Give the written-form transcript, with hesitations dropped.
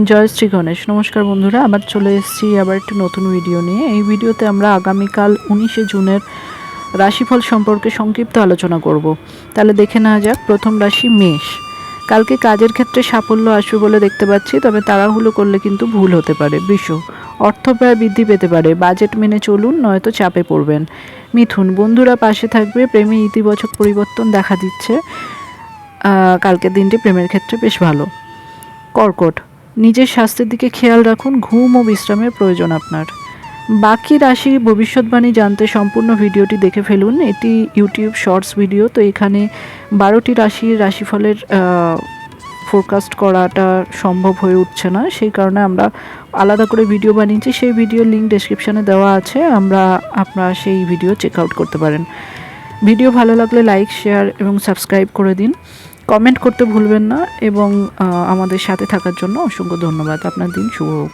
জয় শ্রী গণেশ। নমস্কার বন্ধুরা, আবার চলে এসেছি আবার একটি নতুন ভিডিও নিয়ে। এই ভিডিওতে আমরা আগামীকাল 19শে জুনের রাশিফল সম্পর্কে সংক্ষিপ্ত আলোচনা করব। তাহলে দেখে নেওয়া যাক। প্রথম রাশি মেষ। কালকে কাজের ক্ষেত্রে সাফল্য আসবে বলে দেখতে পাচ্ছি, তবে তাড়াহুড়ো করলে কিন্তু ভুল হতে পারে। বৃষ, অর্থ ব্যয় বৃদ্ধি পেতে পারে, বাজেট মেনে চলুন, নয়তো চাপে পড়বেন। মিথুন, বন্ধুরা পাশে থাকবে, প্রেমে ইতিবাচক পরিবর্তন দেখা দিচ্ছে। কালকের দিনটি প্রেমের ক্ষেত্রে বেশ ভালো। কর্কট, নিজের স্বাস্থ্যের দিকে খেয়াল রাখুন, ঘুম ও বিশ্রামের প্রয়োজন আপনার। বাকি রাশি ভবিষ্যৎবাণী জানতে সম্পূর্ণ ভিডিওটি দেখে ফেলুন। এটি ইউটিউব শর্টস ভিডিও, তো এখানে 12টি রাশির রাশিফলের ফোরকাস্ট করাটা সম্ভব হয়ে উঠছে না, সেই কারণে আমরা আলাদা করে ভিডিও বানিয়েছি। সেই ভিডিওর লিঙ্ক ডেসক্রিপশানে দেওয়া আছে, আপনারা সেই ভিডিও চেক আউট করতে পারেন। ভিডিও ভালো লাগলে লাইক, শেয়ার এবং সাবস্ক্রাইব করে দিন। কমেন্ট করতে ভুলবেন না এবং আমাদের সাথে থাকার জন্য অসংখ্য ধন্যবাদ। আপনার দিন শুভ হোক।